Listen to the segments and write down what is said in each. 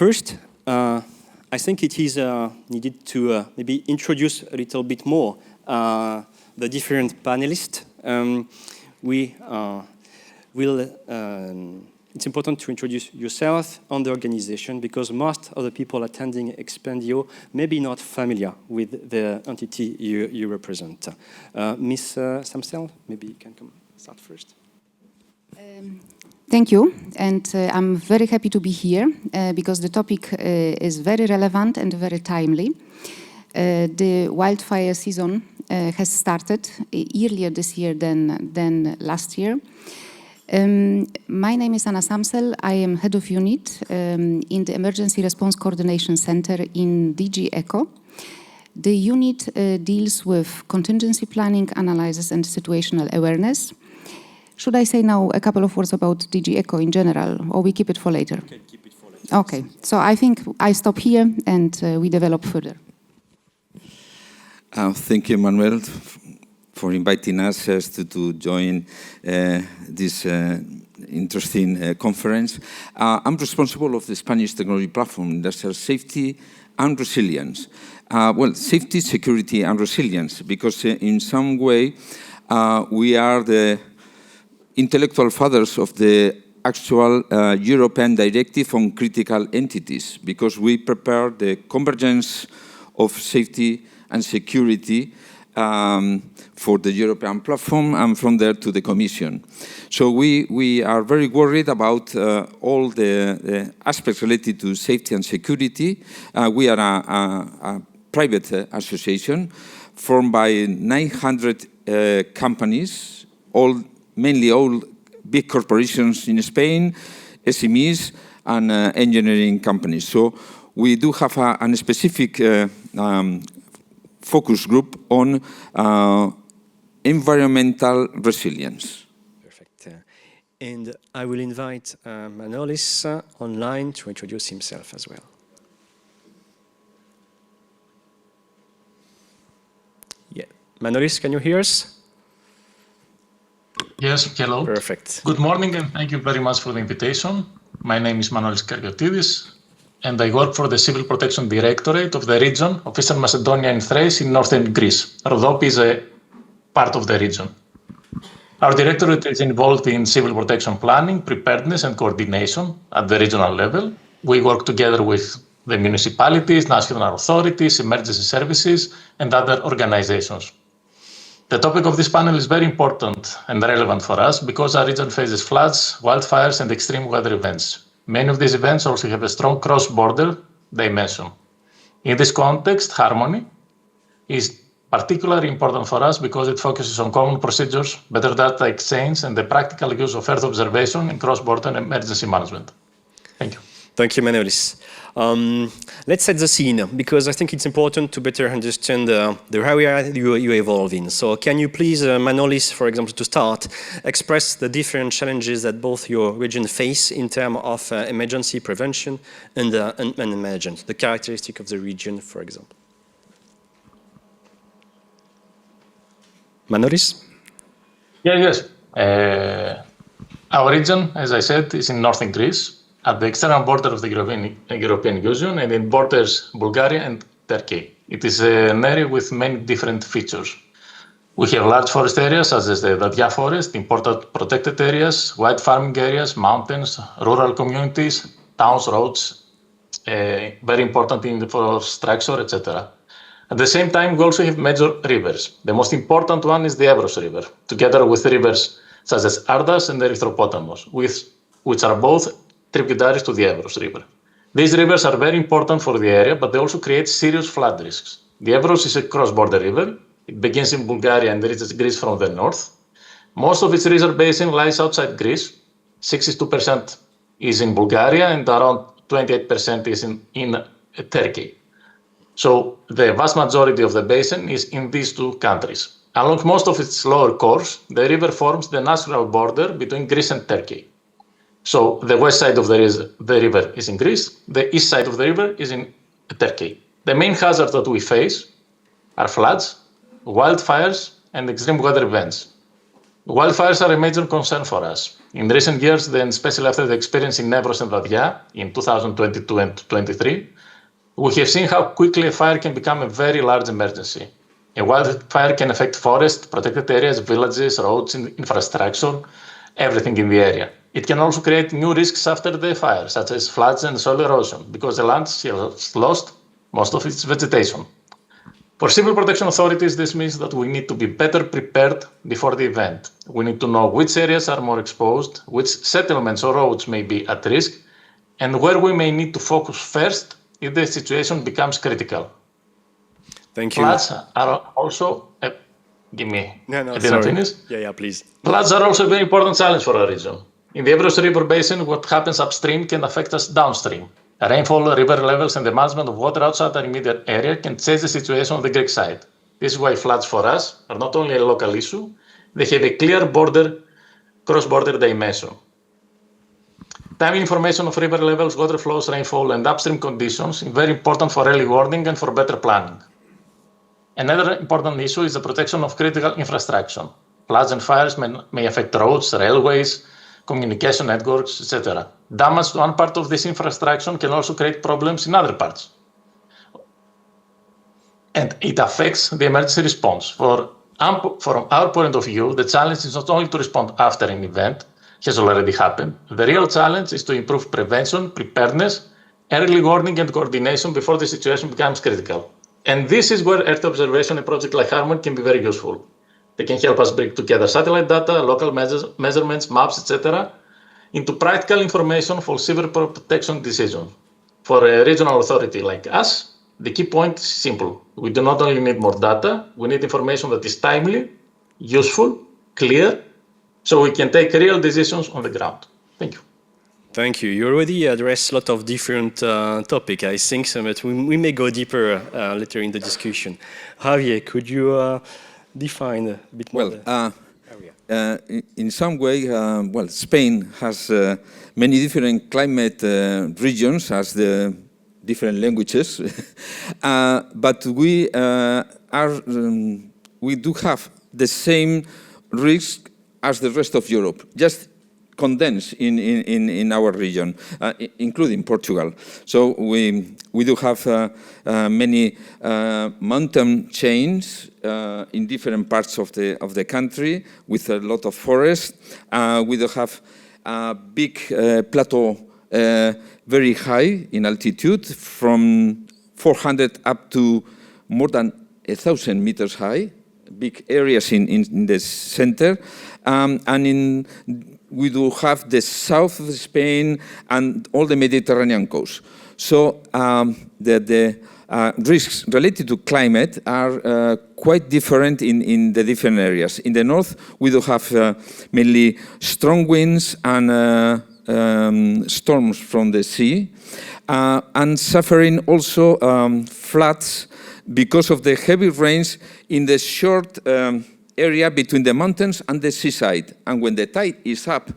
First, I think it is needed to maybe introduce a little bit more the different panelists. It's important to introduce yourself and the organization because most of the people attending EXPANDEO may be not familiar with the entity you represent. Ms. Samsel, maybe you can start first. Thank you, and I'm very happy to be here because the topic is very relevant and very timely. The wildfire season has started earlier this year than last year. My name is Anna Samsel. I am head of unit in the Emergency Response Coordination Center in DG ECO. The unit deals with contingency planning, analysis, and situational awareness. Should I say now a couple of words about DG ECO in general, or we keep it for later? Okay, keep it for later. Okay, so I think I stop here and we develop further. Thank you, Manuel, for inviting us to join this interesting conference. I'm responsible of the Spanish technology platform, Industrial Safety and Resilience. Well, safety, security, and resilience, because in some way we are the intellectual fathers of the actual European Directive on Critical Entities, because we prepare the convergence of safety and security for the European platform and from there to the Commission. So we are very worried about all the aspects related to safety and security. We are a private association formed by 900 companies, mainly all big corporations in Spain, SMEs, and engineering companies. So we do have a specific focus group on environmental resilience. Perfect. And I will invite Manolis online to introduce himself as well. Yeah, Manolis, can you hear us? Yes, hello. Perfect. Good morning, and thank you very much for the invitation. My name is Manolis Kariotides, and I work for the Civil Protection Directorate of the region of Eastern Macedonia and Thrace in northern Greece. Rhodope is a part of the region. Our directorate is involved in civil protection planning, preparedness, and coordination at the regional level. We work together with the municipalities, national authorities, emergency services, and other organizations. The topic of this panel is very important and relevant for us because our region faces floods, wildfires, and extreme weather events. Many of these events also have a strong cross-border dimension. In this context, harmony is particularly important for us because it focuses on common procedures, better data exchange, and the practical use of Earth observation in cross-border emergency management. Thank you. Thank you, Manolis. Let's set the scene, because I think it's important to better understand the area you evolve in. So can you please, Manolis, for example, to start, express the different challenges that both your region face in terms of emergency prevention and management, the characteristic of the region, for example. Manolis? Yes. Our region, as I said, is in northern Greece, at the external border of the European Union, and it borders Bulgaria and Turkey. It is an area with many different features. We have large forest areas, such as the Dadia forest, important protected areas, wide farming areas, mountains, rural communities, towns, roads, very important in the infrastructure, etc. At the same time, we also have major rivers. The most important one is the Evros River, together with rivers such as Ardas and the Erythropotamus, which are both tributaries to the Evros River. These rivers are very important for the area, but they also create serious flood risks. The Evros is a cross-border river. It begins in Bulgaria and reaches Greece from the north. Most of its river basin lies outside Greece. 62% is in Bulgaria and around 28% is in Turkey. So the vast majority of the basin is in these two countries. Along most of its lower course, the river forms the natural border between Greece and Turkey. So the west side of the river is in Greece, the east side of the river is in Turkey. The main hazards that we face are floods, wildfires, and extreme weather events. Wildfires are a major concern for us. In recent years, then especially after the experience in Nevros and Vadia in 2022 and 2023, we have seen how quickly a fire can become a very large emergency. A wildfire can affect forests, protected areas, villages, roads, infrastructure, everything in the area. It can also create new risks after the fire, such as floods and soil erosion, because the land has lost most of its vegetation. For civil protection authorities, this means that we need to be better prepared before the event. We need to know which areas are more exposed, which settlements or roads may be at risk, and where we may need to focus first if the situation becomes critical. Thank you. Floods are also, give me, No, I didn't sorry. finish. Yeah, please. Floods are also a very important challenge for our region. In the Evros River Basin, what happens upstream can affect us downstream. Rainfall, river levels, and the management of water outside our immediate area can change the situation on the Greek side. This is why floods for us are not only a local issue, they have a clear cross-border dimension. Timely information of river levels, water flows, rainfall, and upstream conditions is very important for early warning and for better planning. Another important issue is the protection of critical infrastructure. Floods and fires may affect roads, railways, communication networks, etc. Damage to one part of this infrastructure can also create problems in other parts. And it affects the emergency response. From our point of view, the challenge is not only to respond after an event has already happened. The real challenge is to improve prevention, preparedness, early warning, and coordination before the situation becomes critical. And this is where Earth observation and projects like Harmony can be very useful. They can help us bring together satellite data, local measurements, maps, etc., into practical information for civil protection decisions. For a regional authority like us, the key point is simple. We do not only need more data, we need information that is timely, useful, clear, so we can take real decisions on the ground. Thank you. Thank you. You already addressed a lot of different topics, I think, so but we may go deeper later in the discussion. Javier, could you define a bit more the area? In some way, Spain has many different climate regions as the different languages, but we do have the same risk as the rest of Europe, just condensed in our region, including Portugal. So we do have many mountain chains in different parts of the country with a lot of forest. We do have a big plateau, very high in altitude, from 400 up to more than 1,000 meters high. Big areas in the center, and we do have the south of Spain and all the Mediterranean coast. So the risks related to climate are quite different in the different areas. In the north, we do have mainly strong winds and storms from the sea, and suffering also floods because of the heavy rains in the short area between the mountains and the seaside. And when the tide is up,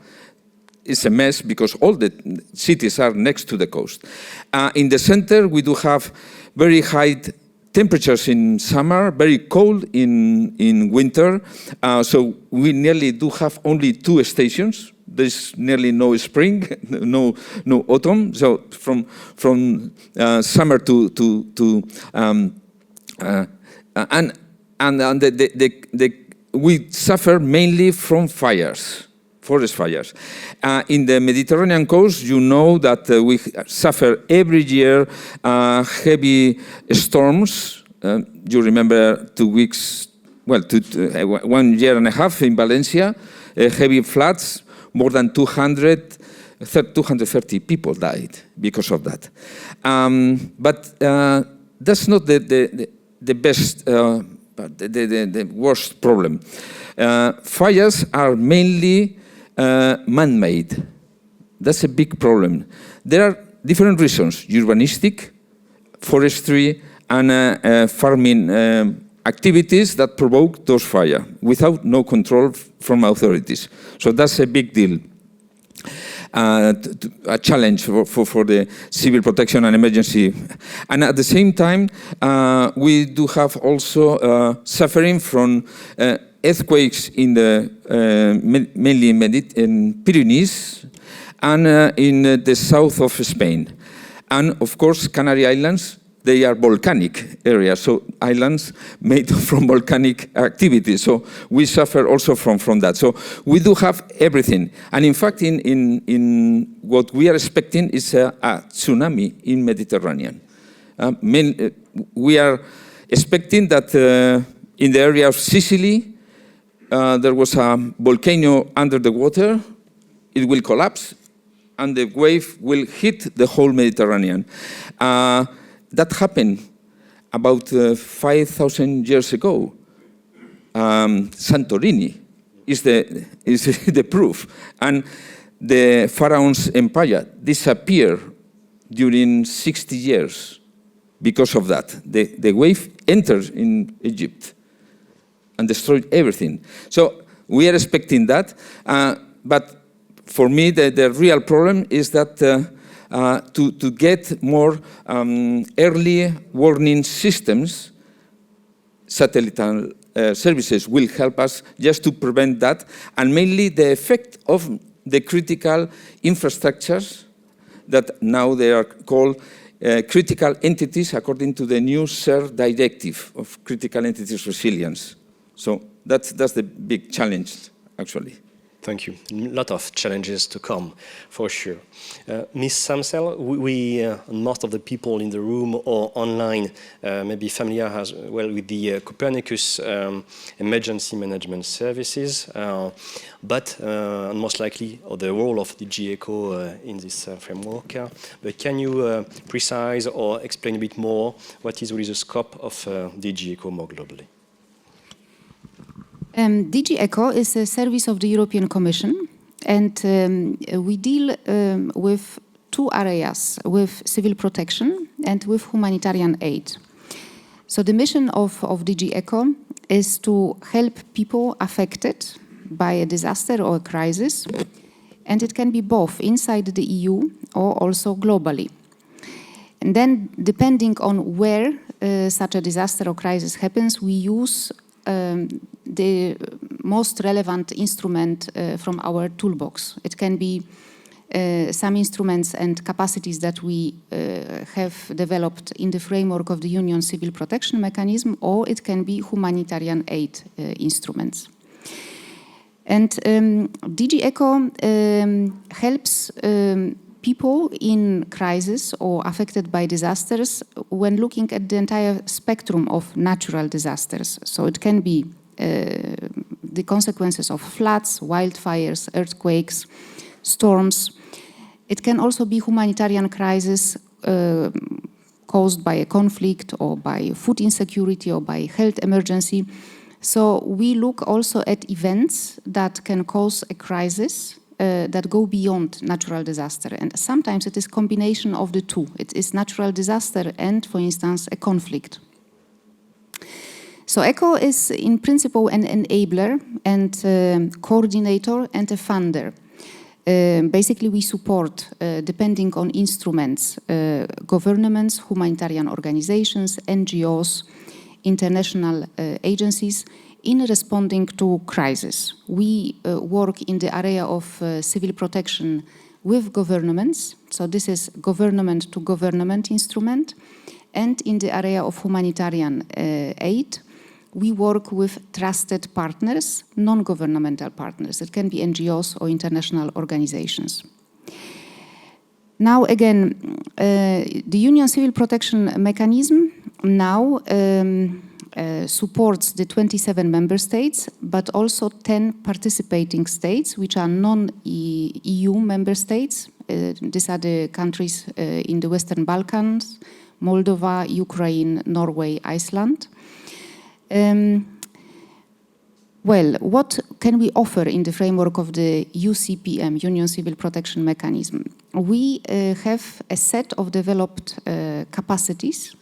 it's a mess because all the cities are next to the coast. In the center, we do have very high temperatures in summer, very cold in winter. So we nearly do have only 2 stations. There's nearly no spring, no autumn. So from summer we suffer mainly from fires, forest fires. In the Mediterranean coast, you know that we suffer every year heavy storms. You remember 1 year and a half in Valencia, heavy floods, more than 230 people died because of that. But that's not the best, the worst problem. Fires are mainly man-made. That's a big problem. There are different reasons: urbanistic, forestry, and farming activities that provoke those fires without no control from authorities. So that's a big deal. A challenge for the civil protection and emergency. And at the same time, we do have also suffering from earthquakes in the mainly in Pyrenees and in the south of Spain. And of course, Canary Islands, they are volcanic areas, so islands made from volcanic activity. So we suffer also from that. So we do have everything. And in fact, in what we are expecting is a tsunami in Mediterranean. We are expecting that in the area of Sicily, there was a volcano under the water. It will collapse, and the wave will hit the whole Mediterranean. That happened about 5,000 years ago. Santorini is the proof. And the Pharaoh's empire disappeared during 60 years because of that. The wave entered in Egypt and destroyed everything. So we are expecting that. But for me, the real problem is that to get more early warning systems, satellite services will help us just to prevent that, and mainly the effect of the critical infrastructures that now they are called critical entities according to the new SER directive of critical entities resilience. So that's the big challenge, actually. Thank you. A lot of challenges to come, for sure. Ms. Samsel, most of the people in the room or online may be familiar as well with the Copernicus emergency management services, but most likely the role of DG ECO in this framework. But can you precise or explain a bit more what is really the scope of DG ECO more globally? DG ECO is a service of the European Commission, and we deal with two areas, with civil protection and with humanitarian aid. So the mission of DG ECO is to help people affected by a disaster or a crisis, and it can be both inside the EU or also globally. And then, depending on where such a disaster or crisis happens, we use the most relevant instrument from our toolbox. It can be some instruments and capacities that we have developed in the framework of the Union Civil Protection Mechanism, or it can be humanitarian aid instruments. And DG ECO helps people in crisis or affected by disasters when looking at the entire spectrum of natural disasters. So it can be the consequences of floods, wildfires, earthquakes, storms. It can also be humanitarian crisis caused by a conflict or by food insecurity or by health emergency. So we look also at events that can cause a crisis that go beyond natural disaster. And sometimes it is a combination of the two. It is natural disaster and, for instance, a conflict. So ECO is in principle an enabler and coordinator and a funder. Basically, we support, depending on instruments, governments, humanitarian organizations, NGOs, international agencies, in responding to crisis. We work in the area of civil protection with governments, so this is government-to-government instrument, and in the area of humanitarian aid, we work with trusted partners, non-governmental partners. It can be NGOs or international organizations. Now again, the Union Civil Protection Mechanism now supports the 27 member states, but also 10 participating states, which are non-EU member states. These are the countries in the Western Balkans, Moldova, Ukraine, Norway, Iceland. Well, what can we offer in the framework of the UCPM, Union Civil Protection Mechanism? We have a set of developed capacities.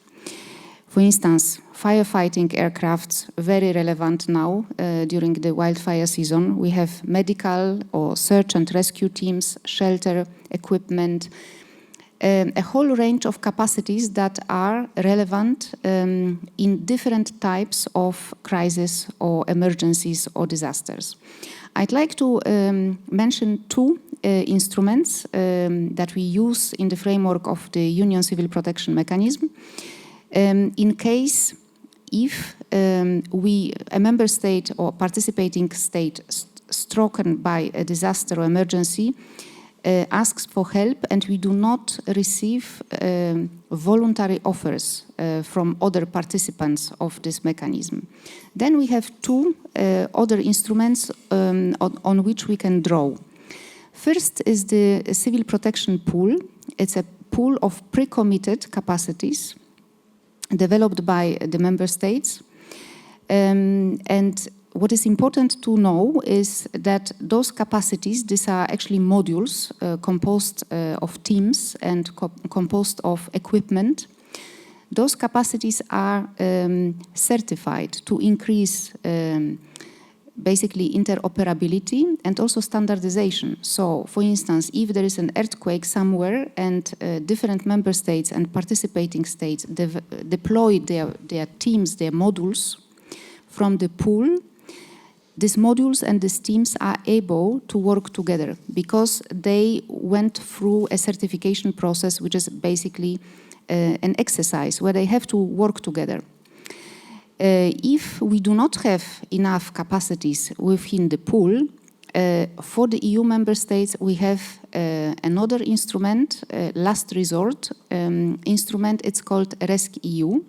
For instance, firefighting aircrafts, very relevant now during the wildfire season. We have medical or search and rescue teams, shelter, equipment, a whole range of capacities that are relevant in different types of crises or emergencies or disasters. I'd like to mention two instruments that we use in the framework of the Union Civil Protection Mechanism. In case if a member state or participating state stricken by a disaster or emergency asks for help and we do not receive voluntary offers from other participants of this mechanism. Then we have two other instruments on which we can draw. First is the civil protection pool. It's a pool of pre-committed capacities developed by the member states. And what is important to know is that those capacities, these are actually modules composed of teams and composed of equipment. Those capacities are certified to increase basically interoperability and also standardization. So, for instance, if there is an earthquake somewhere and different member states and participating states deploy their teams, their modules from the pool, these modules and these teams are able to work together because they went through a certification process, which is basically an exercise where they have to work together. If we do not have enough capacities within the pool, for the EU member states, we have another instrument, last resort instrument. It's called RESC-EU.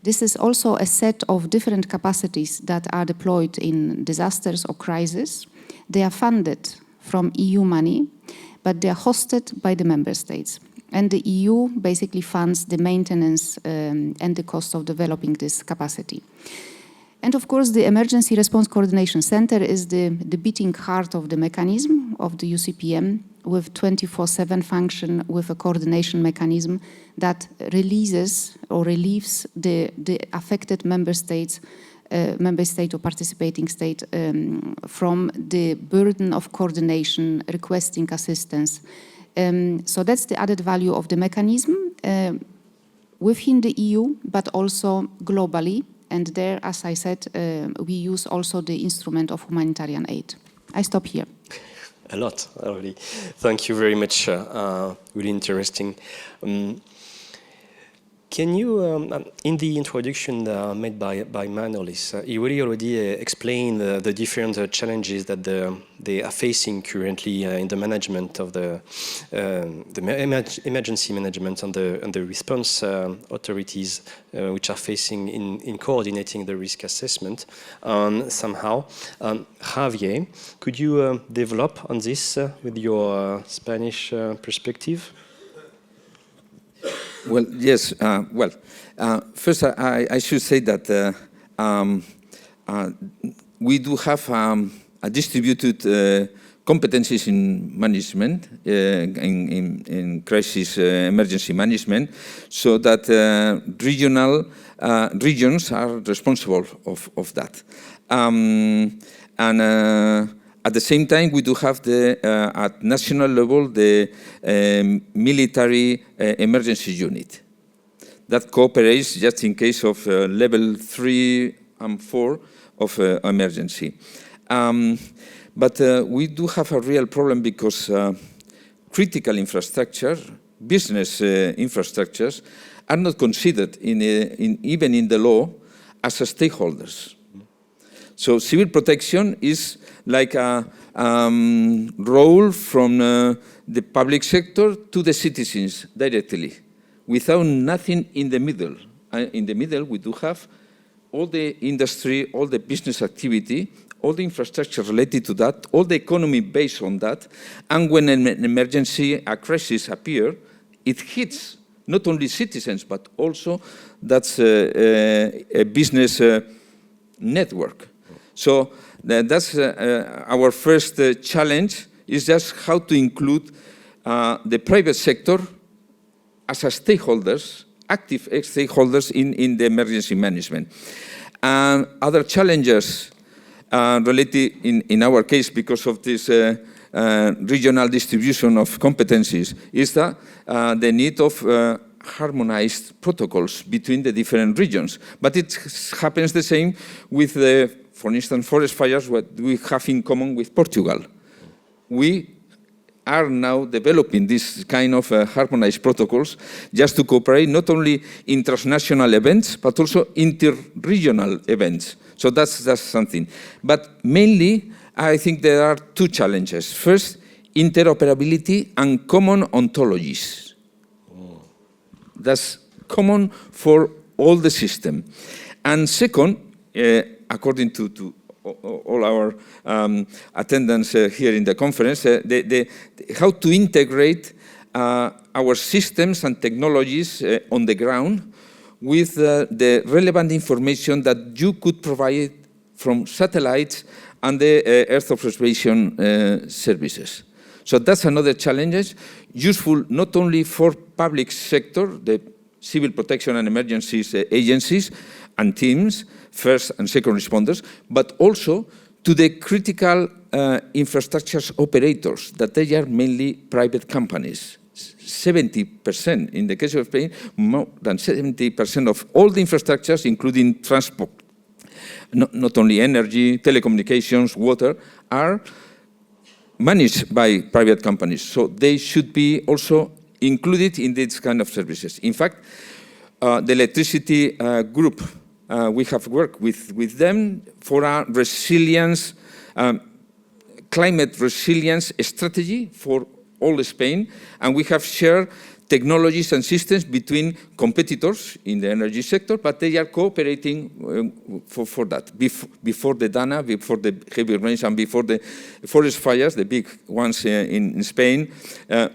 This is also a set of different capacities that are deployed in disasters or crises. They are funded from EU money, but they are hosted by the member states. And the EU basically funds the maintenance and the cost of developing this capacity. And of course, the Emergency Response Coordination Center is the beating heart of the mechanism of the UCPM, with 24/7 function, with a coordination mechanism that releases or relieves the affected member state or participating state from the burden of coordination, requesting assistance. So that's the added value of the mechanism within the EU, but also globally. And there, as I said, we use also the instrument of humanitarian aid. I stop here. A lot already. Thank you very much. Really interesting. Can you, in the introduction made by Manolis, you really already explained the different challenges that they are facing currently in the management of the emergency management and the response authorities which are facing in coordinating the risk assessment somehow. Javier, could you develop on this with your Spanish perspective? Well, yes. First, I should say that we do have a distributed competencies in management, in crisis emergency management, so that regions are responsible of that. At the same time, we do have at national level the military emergency unit that cooperates just in case of level 3 and 4 of emergency. But we do have a real problem because critical infrastructure, business infrastructures, are not considered even in the law as stakeholders. So civil protection is like a role from the public sector to the citizens directly, without nothing in the middle. In the middle, we do have all the industry, all the business activity, all the infrastructure related to that, all the economy based on that. And when an emergency, a crisis appears, it hits not only citizens, but also that's a business network. So that's our first challenge, is just how to include the private sector as a stakeholders, active stakeholders in the emergency management. And other challenges related, in our case, because of this regional distribution of competencies is the need of harmonized protocols between the different regions. But it happens the same with the, for instance, forest fires, what we have in common with Portugal. We are now developing this kind of harmonized protocols just to cooperate not only in transnational events, but also inter-regional events. So that's something. But mainly, I think there are two challenges. First, interoperability and common ontologies. That's common for all the system. And second, according to all our attendants here in the conference, how to integrate our systems and technologies on the ground with the relevant information that you could provide from satellites and the Earth observation services. So that's another challenge, useful not only for public sector, the civil protection and emergencies agencies and teams, first and second responders, but also to the critical infrastructures operators, that they are mainly private companies. 70%, in the case of Spain, more than 70% of all the infrastructures, including transport, not only energy, telecommunications, water, are managed by private companies. So they should be also included in this kind of services. In fact, the electricity group, we have worked with them for a resilience, climate resilience strategy for all Spain, and we have shared technologies and systems between competitors in the energy sector, but they are cooperating for that. Before the DANA, before the heavy rains, and before the forest fires, the big ones in Spain,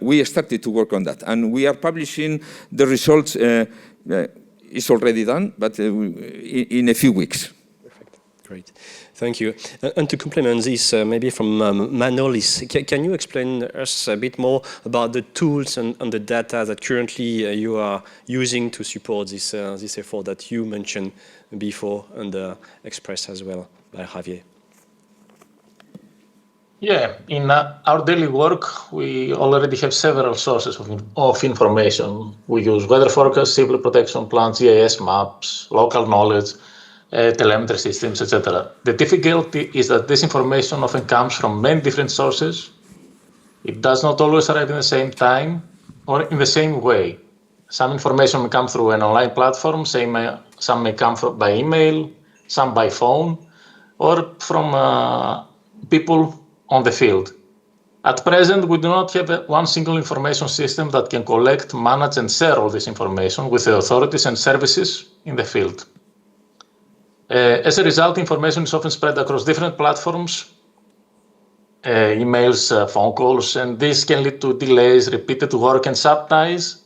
we started to work on that. And we are publishing the results. It's already done, but in a few weeks. Perfect. Great. Thank you. And to complement this, maybe from Manolis, can you explain us a bit more about the tools and the data that currently you are using to support this effort that you mentioned before and expressed as well by Javier? Yeah, in our daily work, we already have several sources of information. We use weather forecasts, civil protection plans, GIS maps, local knowledge, telemetry systems, etc. The difficulty is that this information often comes from many different sources. It does not always arrive in the same time or in the same way. Some information may come through an online platform, some may come by email, some by phone, or from people on the field. At present, we do not have one single information system that can collect, manage, and share all this information with the authorities and services in the field. As a result, information is often spread across different platforms, emails, phone calls, and this can lead to delays, repeated work, and sometimes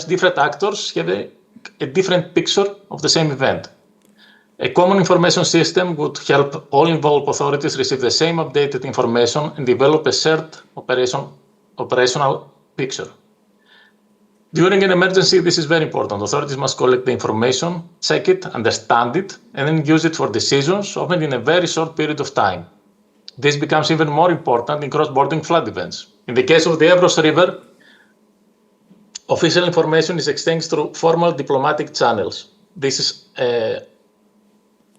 different actors have a different picture of the same event. A common information system would help all involved authorities receive the same updated information and develop a shared operational picture. During an emergency, this is very important. Authorities must collect the information, check it, understand it, and then use it for decisions, often in a very short period of time. This becomes even more important in cross-border flood events. In the case of the Ebros River, official information is exchanged through formal diplomatic channels. This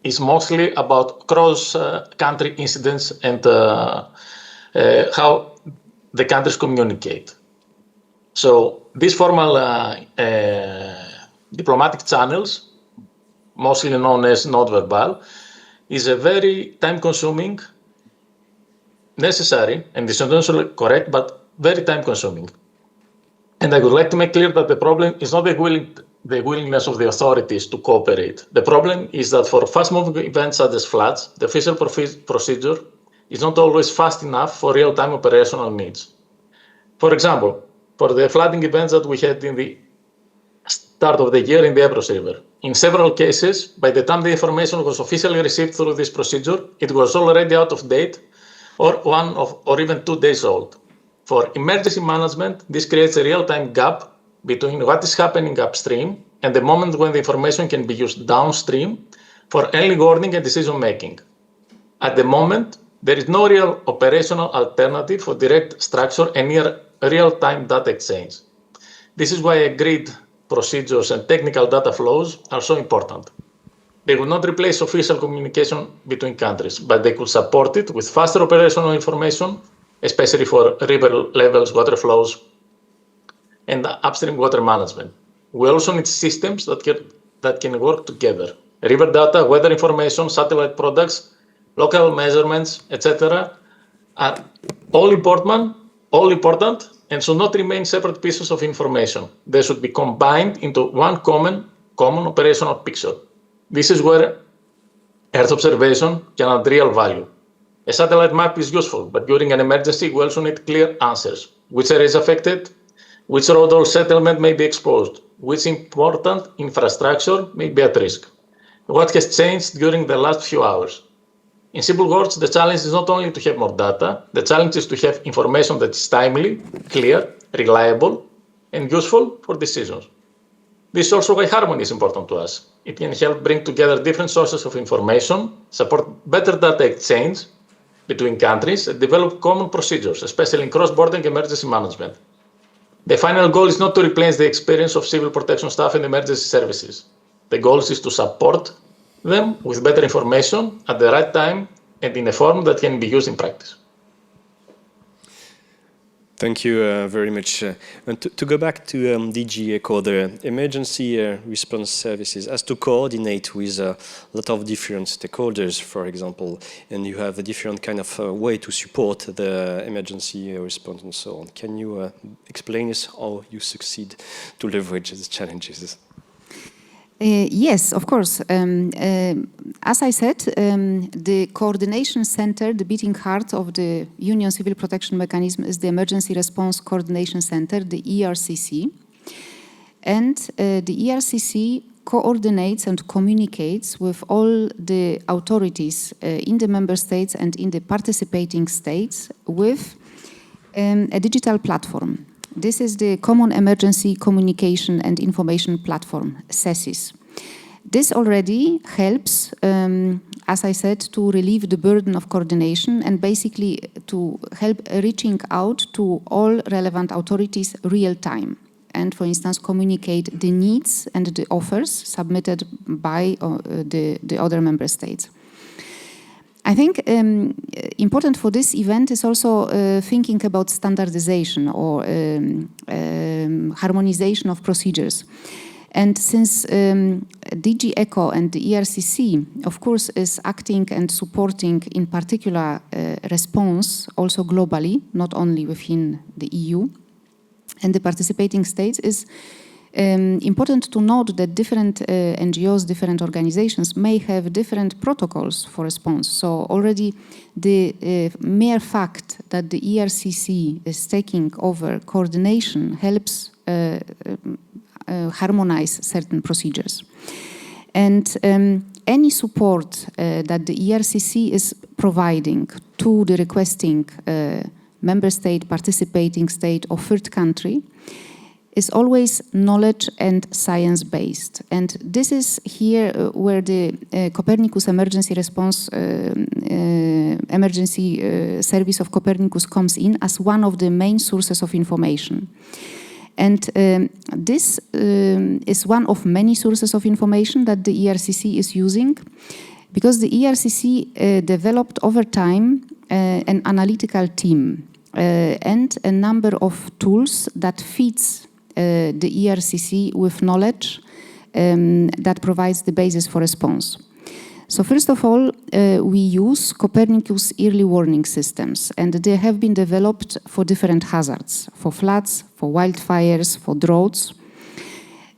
is mostly about cross-country incidents and how the countries communicate. So these formal diplomatic channels, mostly known as non-verbal, is a very time-consuming, necessary, and is not only correct, but very time-consuming. And I would like to make clear that the problem is not the willingness of the authorities to cooperate. The problem is that for fast-moving events such as floods, the official procedure is not always fast enough for real-time operational needs. For example, for the flooding events that we had in the start of the year in the Ebros River, in several cases, by the time the information was officially received through this procedure, it was already out of date or even 2 days old. For emergency management, this creates a real-time gap between what is happening upstream and the moment when the information can be used downstream for early warning and decision-making. At the moment, There is no real operational alternative for direct structure and near real-time data exchange. This is why agreed procedures and technical data flows are so important. They will not replace official communication between countries, but they could support it with faster operational information, especially for river levels, water flows, and upstream water management. We also need systems that can work together. River data, weather information, satellite products, local measurements, etc. are all important and should not remain separate pieces of information. They should be combined into one common operational picture. This is where Earth observation can add real value. A satellite map is useful, but during an emergency, we also need clear answers. Which area is affected? Which road or settlement may be exposed? Which important infrastructure may be at risk? What has changed during the last few hours? In simple words, the challenge is not only to have more data, the challenge is to have information that is timely, clear, reliable, and useful for decisions. This is also why harmony is important to us. It can help bring together different sources of information, support better data exchange between countries, and develop common procedures, especially in cross-border emergency management. The final goal is not to replace the experience of civil protection staff and emergency services. The goal is to support them with better information at the right time and in a form that can be used in practice. Thank you very much. And to go back to DG ECHO, the emergency response services has to coordinate with a lot of different stakeholders, for example, and you have a different kind of way to support the emergency response and so on. Can you explain us how you succeed to leverage these challenges? Yes, of course. As I said, the coordination center, the beating heart of the Union Civil Protection Mechanism is the Emergency Response Coordination Center, the ERCC. And the ERCC coordinates and communicates with all the authorities in the member states and in the participating states with a digital platform. This is the Common Emergency Communication and Information Platform, CESIS. This already helps, as I said, to relieve the burden of coordination and basically to help reaching out to all relevant authorities real time. And, for instance, communicate the needs and the offers submitted by the other member states. I think important for this event is also thinking about standardization or harmonization of procedures. And since DG ECHO and the ERCC, of course, is acting and supporting in particular response also globally, not only within the EU, and the participating states, is important to note that different NGOs, different organizations may have different protocols for response. So already the mere fact that the ERCC is taking over coordination helps harmonize certain procedures. And any support that the ERCC is providing to the requesting member state, participating state, or third country is always knowledge and science-based. And this is here where the Copernicus Emergency Response Emergency Service of Copernicus comes in as one of the main sources of information. And this is one of many sources of information that the ERCC is using, because the ERCC developed over time an analytical team and a number of tools that fits the ERCC with knowledge that provides the basis for response. So first of all, we use Copernicus early warning systems, and they have been developed for different hazards, for floods, for wildfires, for droughts.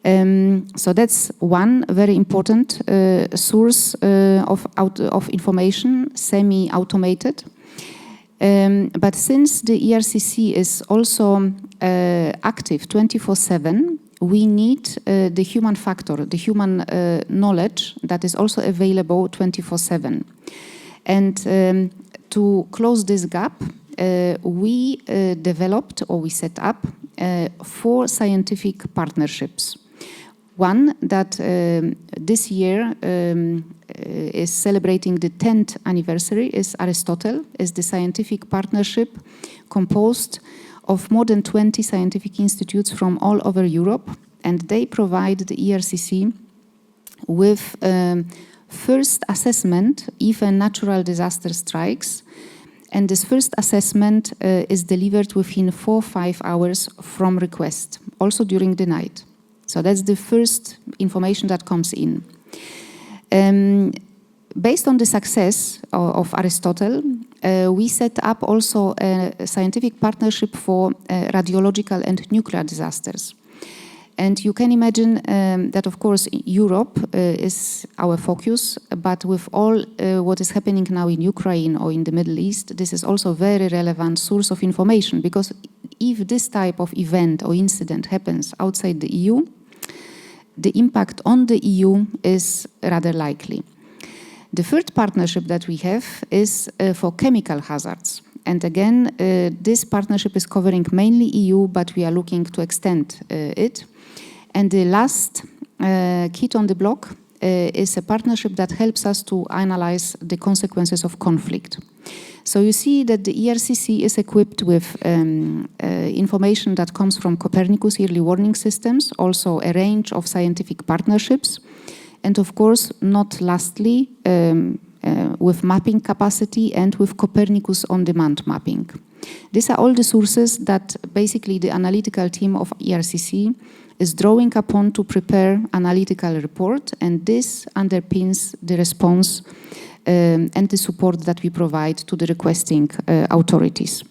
So that's one very important source of information, semi-automated. But since the ERCC is also active 24/7, we need the human factor, the human knowledge that is also available 24/7. And to close this gap, we developed or we set up 4 scientific partnerships. One, that this year is celebrating the 10th anniversary, is Aristotle, is the scientific partnership composed of more than 20 scientific institutes from all over Europe, and they provide the ERCC with first assessment if a natural disaster strikes, and this first assessment is delivered within 4 or 5 hours from request, also during the night. So that's the first information that comes in. Based on the success of Aristotle, we set up also a scientific partnership for radiological and nuclear disasters. And you can imagine that, of course, Europe is our focus, but with all what is happening now in Ukraine or in the Middle East, this is also a very relevant source of information, because if this type of event or incident happens outside the EU, the impact on the EU is rather likely. The third partnership that we have is for chemical hazards. And again, this partnership is covering mainly EU, but we are looking to extend it. And the last kit on the block is a partnership that helps us to analyze the consequences of conflict. So you see that the ERCC is equipped with information that comes from Copernicus early warning systems, also a range of scientific partnerships, and of course, not lastly, with mapping capacity and with Copernicus on-demand mapping. These are all the sources that basically the analytical team of ERCC is drawing upon to prepare analytical report, and this underpins the response and the support that we provide to the requesting authorities.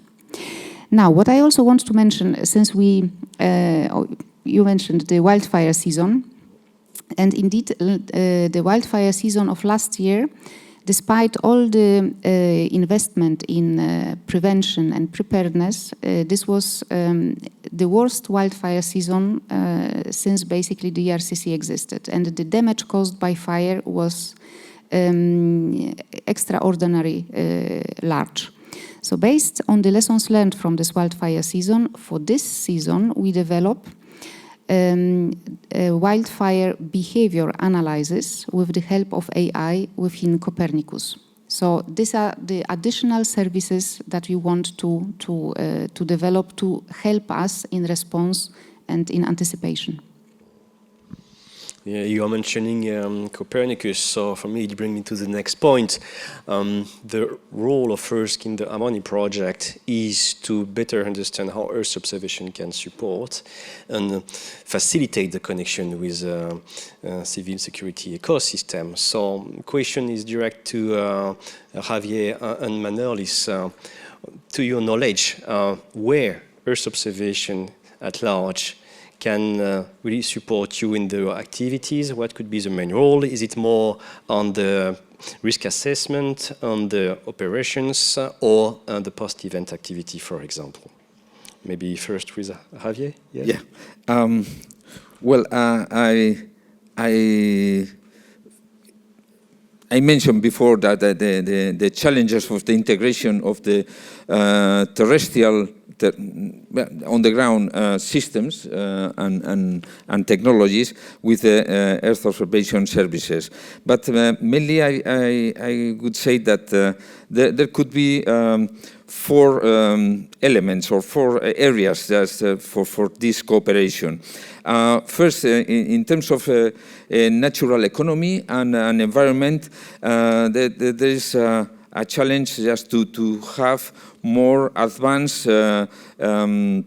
Now, what I also want to mention, since you mentioned the wildfire season, and indeed the wildfire season of last year, despite all the investment in prevention and preparedness, this was the worst wildfire season since basically the ERCC existed. And the damage caused by fire was extraordinary large. So based on the lessons learned from this wildfire season, for this season we develop wildfire behavior analysis with the help of AI within Copernicus. So these are the additional services that we want to develop to help us in response and in anticipation. Yeah, you are mentioning Copernicus, so for me it brings me to the next point. The role of ERSC in the Harmony project is to better understand how Earth observation can support and facilitate the connection with civil security ecosystem. So the question is direct to Javier and Manolis. To your knowledge, where Earth observation at large can really support you in the activities? What could be the main role? Is it more on the risk assessment, on the operations, or the post-event activity, for example? Maybe first with Javier? Yes? Yeah. Well, I mentioned before that the challenges of the integration of the terrestrial on-the-ground systems and technologies with the Earth observation services. But mainly I would say that there could be 4 elements or 4 areas just, for this cooperation. First, in terms of natural economy and environment, there is a challenge just to have more advanced early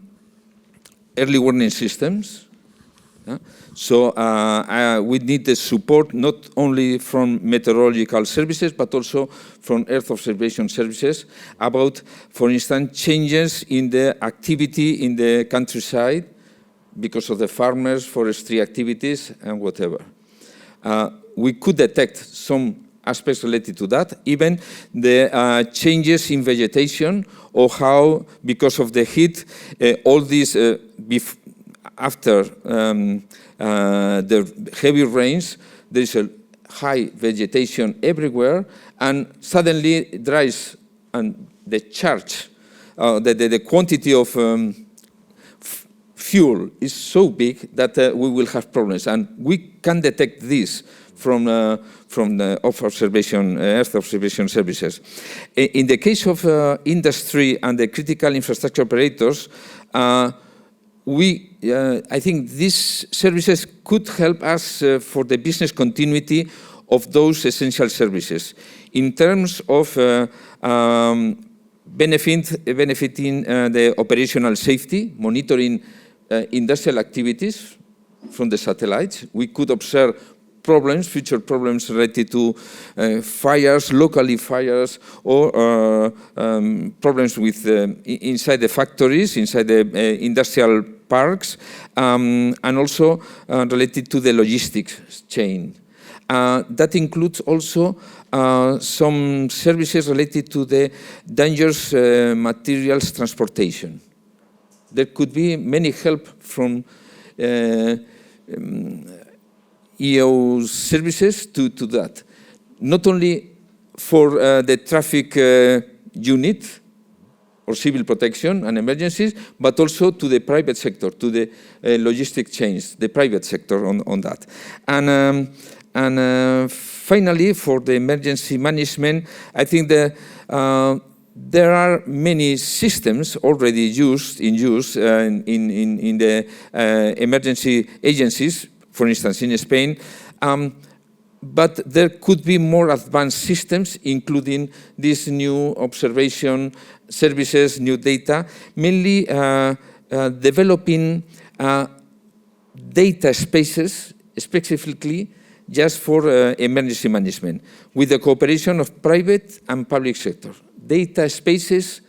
warning systems. So we need the support not only from meteorological services, but also from Earth observation services about, for instance, changes in the activity in the countryside because of the farmers, forestry activities, and whatever. We could detect some aspects related to that, even the changes in vegetation, or how, because of the heat, all these, after the heavy rains, there is a high vegetation everywhere, and suddenly it dries, and the charge, the quantity of fuel is so big that we will have problems, and we can detect this from the Earth observation services. In the case of industry and the critical infrastructure operators, I think these services could help us for the business continuity of those essential services in terms of benefiting the operational safety, monitoring industrial activities from the satellites. We could observe future problems related to fires, locally fires, or problems with inside the factories, inside the industrial parks, and also related to the logistics chain. That includes also some services related to the dangerous materials transportation. There could be many help from EO services to that. Not only for the traffic unit or civil protection and emergencies, but also to the private sector, to the logistic chains, the private sector on that. And finally, for the emergency management, I think there are many systems already in use in the emergency agencies, for instance, in Spain, but there could be more advanced systems, including these new observation services, new data, mainly developing data spaces specifically just for emergency management, with the cooperation of private and public sector. Data spaces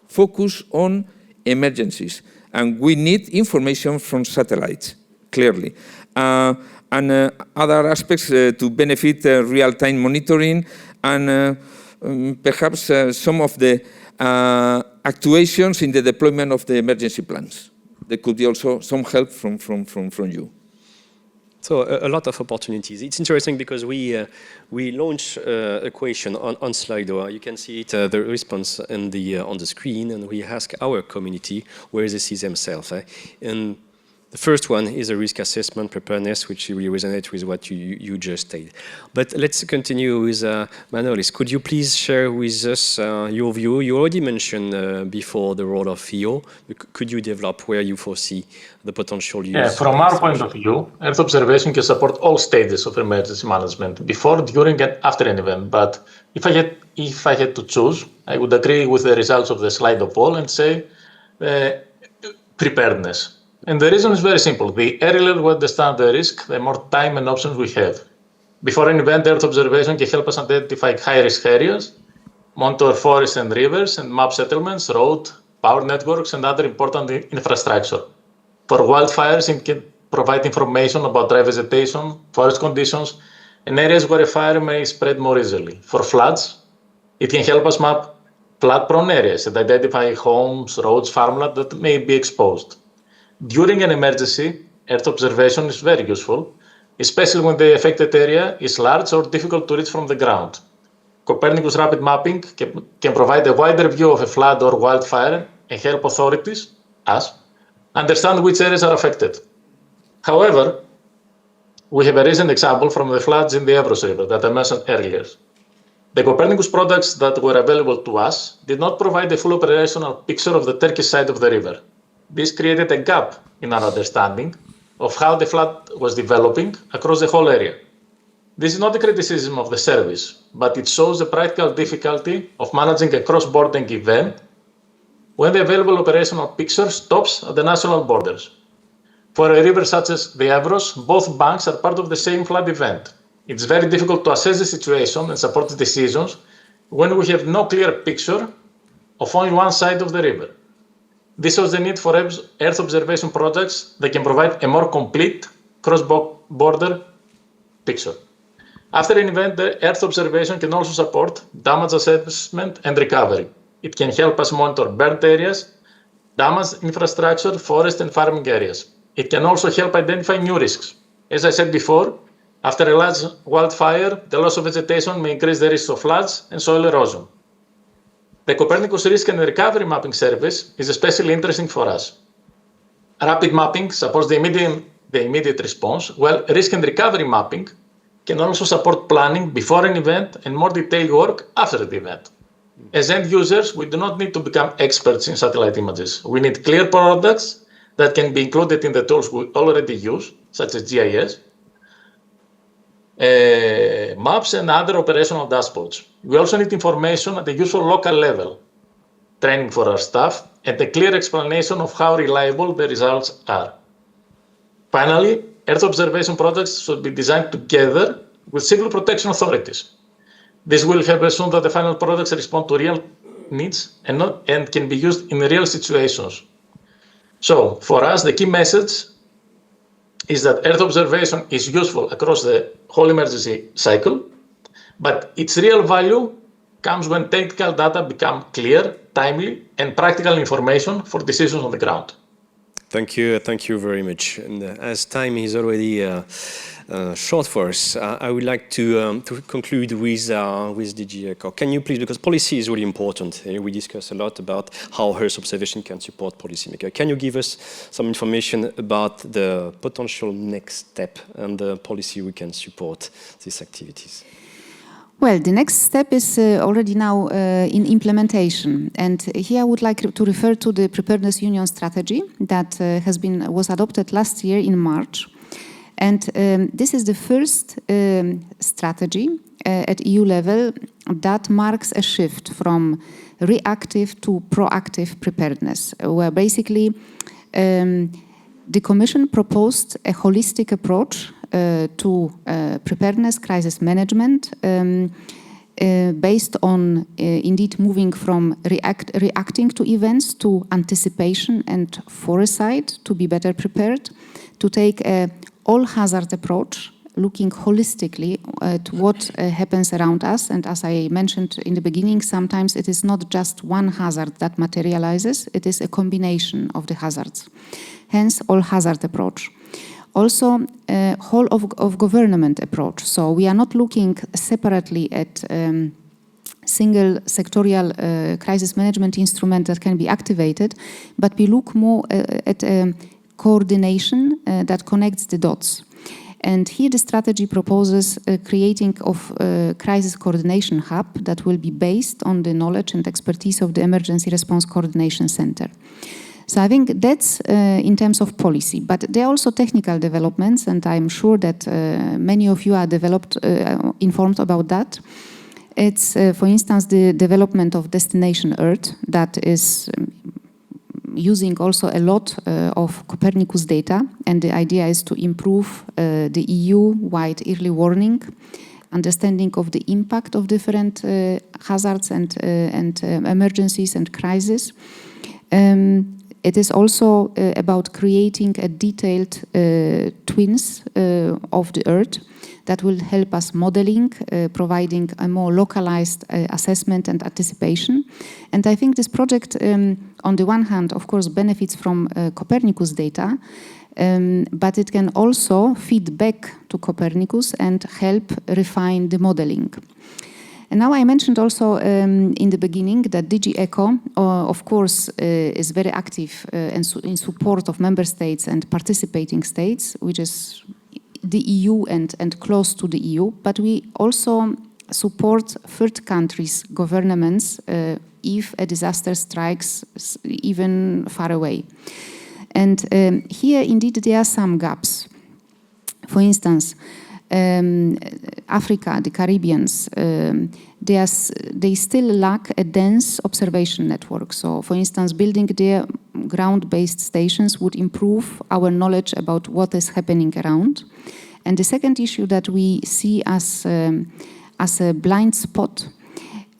focus on emergencies, and we need information from satellites, clearly. And other aspects to benefit real-time monitoring, and perhaps some of the actuations in the deployment of the emergency plans. There could be also some help from you. So a lot of opportunities. It's interesting because we launched a question on Slido. You can see it, the response on the screen, and we ask our community where they see themselves. And the first one is a risk assessment preparedness, which really resonates with what you just stated. But let's continue with Manolis. Could you please share with us your view? You already mentioned before the role of EO. Could you develop where you foresee the potential use? Yeah, from our point of view, Earth observation can support all stages of emergency management, before, during, and after an event. But if I had to choose, I would agree with the results of the Slido poll and say preparedness. And the reason is very simple. The earlier we understand the risk, the more time and options we have. Before an event, Earth observation can help us identify high-risk areas, monitor forests and rivers, and map settlements, road, power networks, and other important infrastructure. For wildfires, it can provide information about dry vegetation, forest conditions, and areas where a fire may spread more easily. For floods, it can help us map flood-prone areas and identify homes, roads, farmland that may be exposed. During an emergency, Earth observation is very useful, especially when the affected area is large or difficult to reach from the ground. Copernicus rapid mapping can provide a wider view of a flood or wildfire and help authorities, us, understand which areas are affected. However, we have a recent example from the floods in the Evros River that I mentioned earlier. The Copernicus products that were available to us did not provide a full operational picture of the Turkish side of the river. This created a gap in our understanding of how the flood was developing across the whole area. This is not a criticism of the service, but it shows the practical difficulty of managing a cross-border event when the available operational picture stops at the national borders. For a river such as the Evros, both banks are part of the same flood event. It's very difficult to assess the situation and support the decisions when we have no clear picture of only one side of the river. This shows the need for Earth observation projects that can provide a more complete cross-border picture. After an event, the Earth observation can also support damage assessment and recovery. It can help us monitor burnt areas, damaged infrastructure, forest and farming areas. It can also help identify new risks. As I said before, after a large wildfire, the loss of vegetation may increase the risk of floods and soil erosion. The Copernicus Risk and Recovery Mapping Service is especially interesting for us. rapid mapping supports the immediate response, while risk and recovery mapping can also support planning before an event and more detailed work after the event. As end users, we do not need to become experts in satellite images. We need clear products that can be included in the tools we already use, such as GIS, maps, and other operational dashboards. We also need information at the useful local level, training for our staff, and a clear explanation of how reliable the results are. Finally, Earth observation projects should be designed together with civil protection authorities. This will help ensure that the final products respond to real needs and can be used in real situations. So, for us, the key message is that Earth observation is useful across the whole emergency cycle, but its real value comes when technical data become clear, timely, and practical information for decisions on the ground. Thank you very much. And as time is already short for us, I would like to conclude with DG ECO. Can you please, because policy is really important. We discuss a lot about how Earth observation can support policymakers. Can you give us some information about the potential next step and the policy we can support these activities? Well, the next step is already now in implementation, and here I would like to refer to the Preparedness Union strategy that was adopted last year in March, and this is the first strategy at EU level that marks a shift from reactive to proactive preparedness, where basically the Commission proposed a holistic approach to preparedness, crisis management, based on indeed moving from reacting to events to anticipation and foresight to be better prepared, to take a all-hazard approach, looking holistically at what happens around us. And as I mentioned in the beginning, sometimes it is not just one hazard that materializes, it is a combination of the hazards. Hence, all-hazard approach. Also, a whole of government approach. So we are not looking separately at single sectorial crisis management instrument that can be activated, but we look more at a coordination that connects the dots. And here the strategy proposes creating of a crisis coordination hub that will be based on the knowledge and expertise of the Emergency Response Coordination Center. So I think that's in terms of policy, but there are also technical developments, and I'm sure that many of you are informed about that. It's, for instance, the development of Destination Earth that is using also a lot of Copernicus data, and the idea is to improve the EU-wide early warning, understanding of the impact of different hazards and emergencies and crises. It is also about creating a detailed twins of the Earth that will help us modeling, providing a more localized assessment and anticipation. And I think this project, on the one hand, of course, benefits from Copernicus data, but it can also feed back to Copernicus and help refine the modeling. And now I mentioned also in the beginning that DG ECO, of course, is very active in support of member states and participating states, which is the EU and close to the EU. But we also support third countries' governments if a disaster strikes even far away. And here, indeed, there are some gaps. For instance, Africa, the Caribbeans, they still lack a dense observation network. So, for instance, building their ground-based stations would improve our knowledge about what is happening around. And the second issue that we see as a blind spot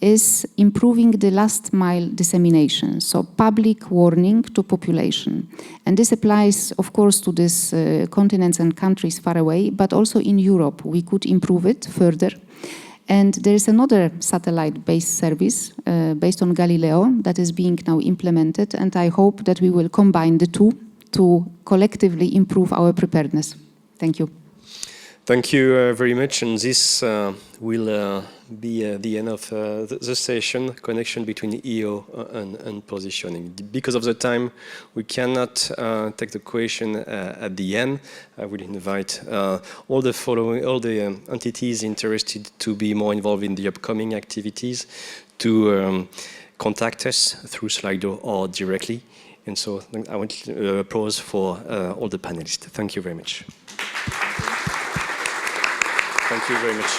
is improving the last mile dissemination, so public warning to population. And this applies, of course, to these continents and countries far away, but also in Europe, we could improve it further. And there is another satellite-based service based on Galileo that is being now implemented, and I hope that we will combine the two to collectively improve our preparedness. Thank you. Thank you very much, and this will be the end of the session, connection between EO and positioning. Because of the time, we cannot take the question at the end. I would invite all the entities interested to be more involved in the upcoming activities to contact us through Slido or directly. And so I want to applause for all the panelists. Thank you very much. Thank you very much.